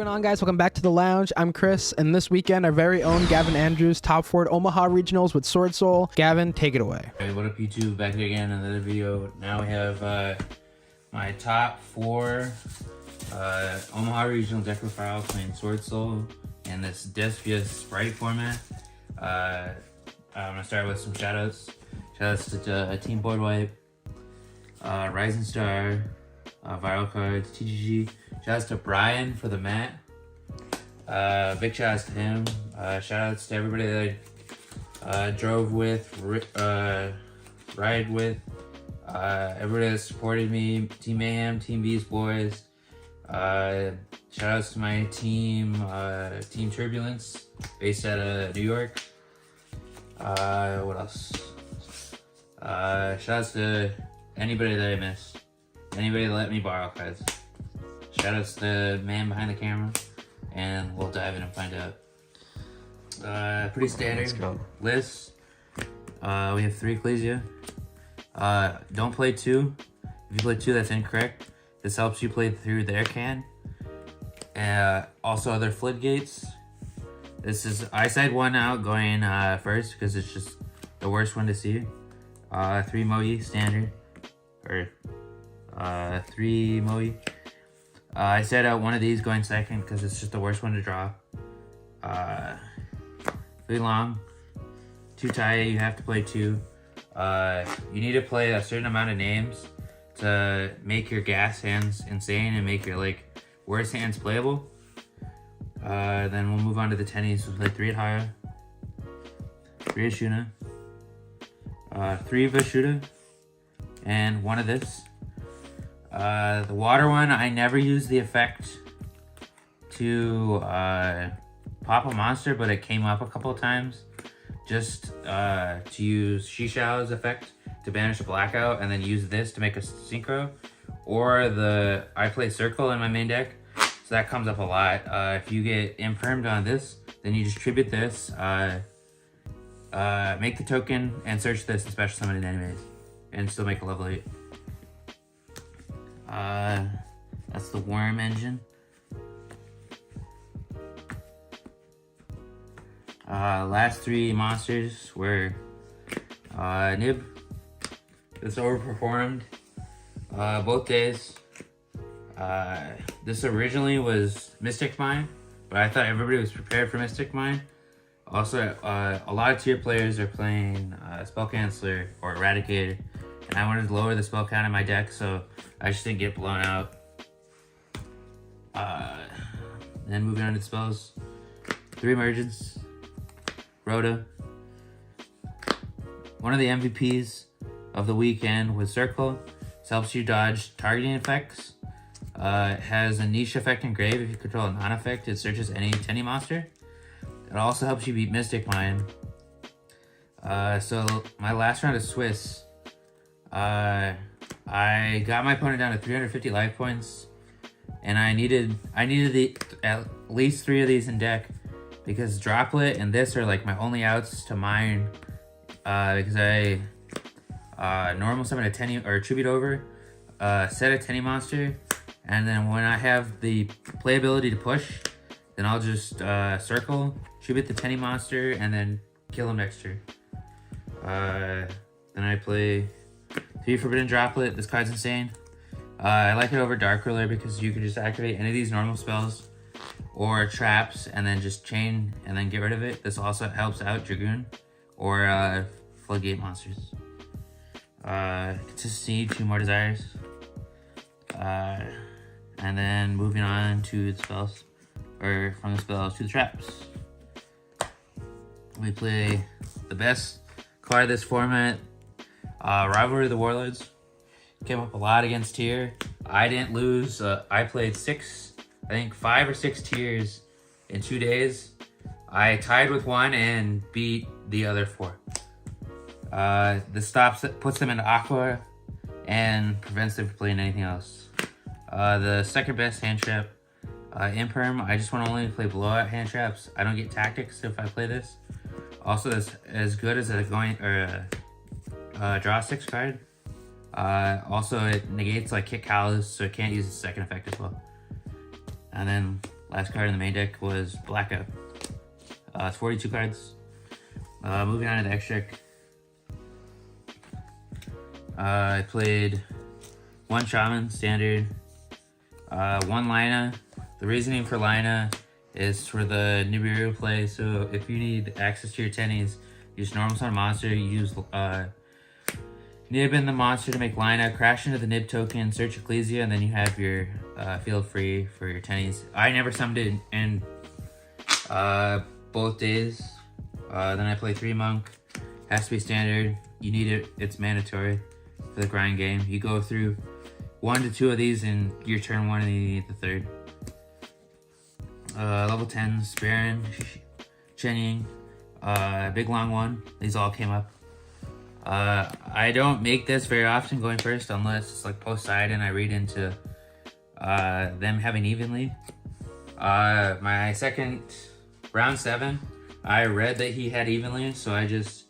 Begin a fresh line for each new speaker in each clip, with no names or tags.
going on, guys? Welcome back to the lounge. I'm Chris, and this weekend our very own Gavin Andrews top forward Omaha Regionals with SWORDSOUL. Gavin, take it away.
Hey, what up YouTube? Back again in another video. Now we have my top 4 Omaha Regional deck profile playing SWORDSOUL in this disc via Sprite format. I'm gonna start with some shoutouts. Shoutouts to Team Board Wipe, Rising Star, Viral Cards, TGG. Shoutouts to Brian for the mat. Big shoutouts to him. Shoutouts to everybody that drove with, ride with, everybody that supported me, Team Mayhem, Team Beast Boys. Shoutouts to my team, Team Turbulence, based out of New York. What else? Shoutouts to anybody that I missed. Anybody that let me borrow cards. Shoutouts to the man behind the camera. And we'll dive in and find out. Pretty standard list. We have 3 Ecclesia. Don't play 2. If you play 2, that's incorrect. This helps you play through their can. Also other floodgates. This is eyesight 1 out going first because it's just the worst one to see. 3 Moe standard. Or 3 Moe. I set out one of these going second because it's just the worst one to draw. 3 long, 2 tie, you have to play 2. You need to play a certain amount of names to make your gas hands insane and make your worst hands playable. Then we'll move on to the tennies. We'll play 3 at Haya, 3 Ashuna, 3 Vashuda, and 1 of this. The water one, I never use the effect to pop a monster, but it came up a couple of times. Just to use Shishao's effect to banish a blackout, and then use this to make a synchro. Or I play Circle in my main deck, so that comes up a lot. If you get impermed on this, then you distribute this, make the token, and search this and special summon it anyways, and still make a level 8. That's the worm engine. Last 3 monsters were Nib. This overperformed both days. This originally was Mystic Mine, but I thought everybody was prepared for Mystic Mine. Also, a lot of tier players are playing Spell Canceller or Eradicator, and I wanted to lower the spell count in my deck so I just didn't get blown out. Then moving on to spells. 3 Emergence, Rhoda. One of the MVPs of the weekend was Circle. This helps you dodge targeting effects. It has a niche effect in Grave. If you control a non-effect, it searches any Tenny monster. It also helps you beat Mystic Mine. So my last round of Swiss, I got my opponent down to 350 life points, and I needed at least 3 of these in deck because Droplet and this are my only outs to mine. Because I normal summon a Tenny or tribute over, set a Tenny monster, and then when I have the playability to push, then I'll just circle, tribute the Tenny monster, and then kill him next turn. Then I play 3 Forbidden Droplet. This card's insane. I like it over Dark Ruler because you can just activate any of these normal spells or traps and then just chain and then get rid of it. This also helps out Dragoon or Floodgate monsters. Consistency, 2 more Desires. And then moving on to the spells, or from the spells to the traps. We play the best card of this format, Rivalry of the Warlords. Came up a lot against tier. I didn't lose. I played 5 or 6 tiers in 2 days. I tied with 1 and beat the other 4. This puts them into Aqua and prevents them from playing anything else. The second best hand trap, Imperm. I just want to only play blowout hand traps. I don't get tactics if I play this. Also, it's as good as a draw 6 card. Also, it negates Kick Callous, so it can't use the second effect as well. And then Last card in the main deck was Blackout. It's 42 cards. Moving on to the extra deck. I played 1 Shaman, standard, 1 Lina. The reasoning for Lina is for the Nibiru play, so if you need access to your tennies, you just normal summon monster, you use Nib and the monster to make Lina, crash into the Nib token, search Ecclesia, and then you have your field free for your tennies. I never summoned it in both days. Then I play 3 Monk, has to be standard, you need it, it's mandatory for the grind game. You go through 1 to 2 of these in your turn 1 and you need the 3rd. Level 10s, Baron, Chen Ying, big long one. These all came up. I don't make this very often going first unless it's like post side and I read into them having evenly. My second round 7, I read that he had evenly, so I just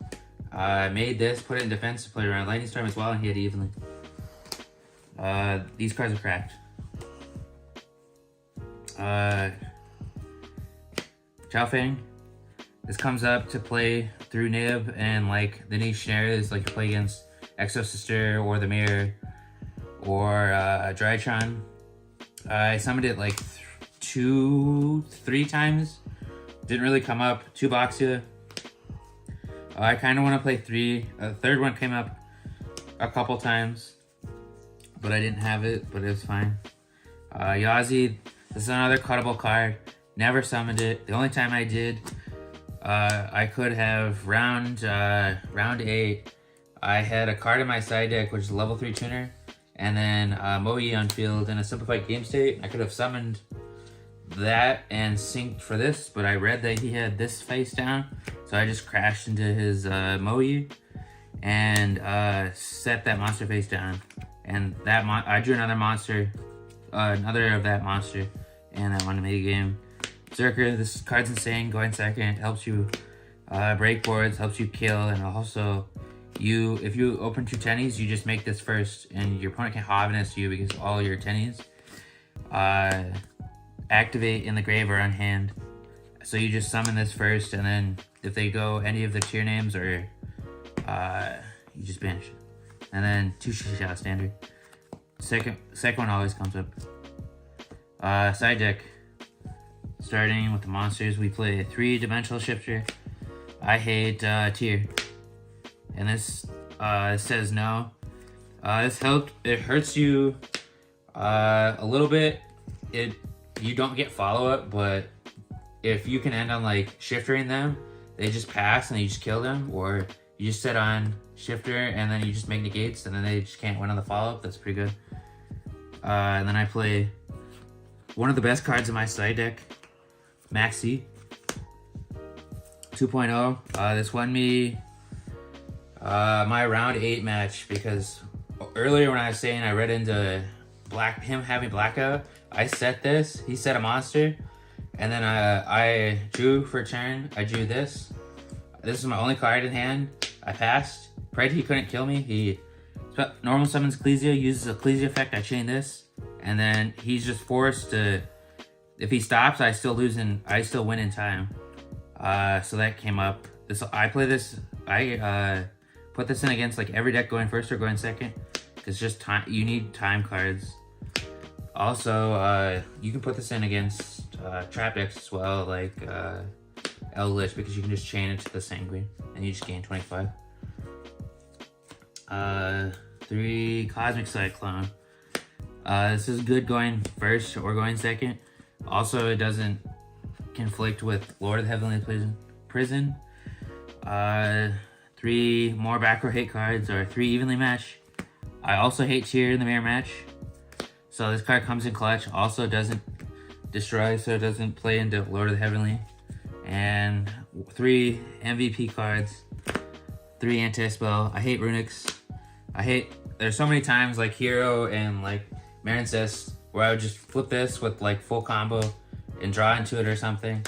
made this, put it in defense to play around Lightning Storm as well, and he had evenly. These cards are cracked. Chao Feng. This comes up to play through Nib, and like the niche scenario is like you play against Exo Sister or the Mirror or Drytron. I summoned it like 2-3 times. Didn't really come up. 2 Boxia. I kind of want to play 3. The 3rd one came up a couple times, but I didn't have it, but it was fine. Yazi, this is another cuttable card. Never summoned it. The only time I did, I could have round 8. I had a card in my side deck, which is a level 3 tuner, and then Moe on field in a simplified game state. I could have summoned that and synced for this, but I read that he had this face down, so I just crashed into his Moe and set that monster face down. And that I drew another monster, another of that monster, and I won the mega game. Zerker, this card's insane. Going second helps you break boards, helps you kill, and also if you open 2 tennies, you just make this first, and your opponent can Hoviness you because all your tennies activate in the grave or on hand. So you just summon this first, and then if they go any of the tier names, or you just banish it. And then 2 Shisha standard. Second one always comes up. Side deck. Starting with the monsters, we play a 3-dimensional shifter. I hate tier. And this says no. This helped. It hurts you a little bit. You don't get follow-up, but if you can end on like shiftering them, they just pass and you just kill them, or you just set on shifter and then you just make negates and then they just can't win on the follow-up. That's pretty good. And then I play one of the best cards in my side deck, Maxi 2.0. This won me my round 8 match, because earlier when I was saying I read into him having Blackout, I set this, he set a monster, and then I drew for a turn. I drew this. This is my only card in hand. I passed. Prayed he couldn't kill me. He normal summons Ecclesia, uses Ecclesia effect, I chain this, and then he's just forced to, if he stops, I still win in time. So that came up. I play this, I put this in against like every deck going first or going second. It's just time, you need time cards. Also, you can put this in against trap decks as well, like Eldritch, because you can just chain it to the Sanguine and you just gain 25. 3 Cosmic Cyclone. This is good going first or going second. Also, it doesn't conflict with Lord of the Heavenly Prison. 3 more back row hate cards, or 3 evenly match. I also hate tier in the mirror match. So this card comes in clutch. Also doesn't destroy, so it doesn't play into Lord of the Heavenly. And 3 MVP cards. 3 anti-spell. I hate runics. There's so many times like Hero and like Marincess where I would just flip this with like full combo and draw into it or something,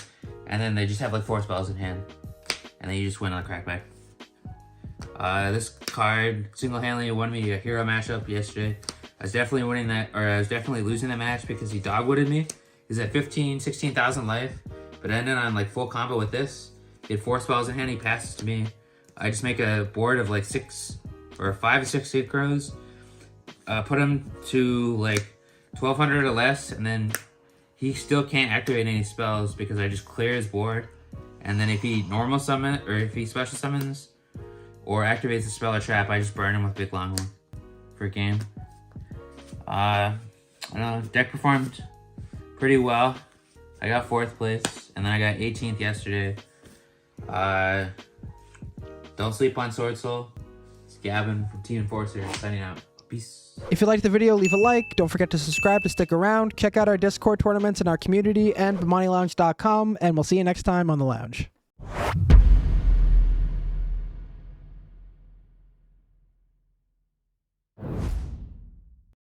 and then they just have like 4 spells in hand, and then you just win on the crackback. This card single-handedly won me a Hero matchup yesterday. I was definitely winning that, or I was definitely losing that match because he dogwooded me, He's at 16,000 life, but ended on like full combo with this. He had 4 spells in hand, he passes to me. I just make a board of like 6 or 5 or 6 synchros, put him to like 1200 or less, and then he still can't activate any spells because I just clear his board. And then if he normal summon, or if he special summons, or activates a spell or trap, I just burn him with Big Longhorn for game. I don't know, deck performed pretty well. I got 4th place, and then I got 18th yesterday. Don't sleep on Sword Soul. It's Gavin from Team Enforcer signing out. Peace.
If you liked the video, leave a like. Don't forget to subscribe to stick around. Check out our Discord tournaments in our community and BemaniLounge.com, and we'll see you next time on the lounge.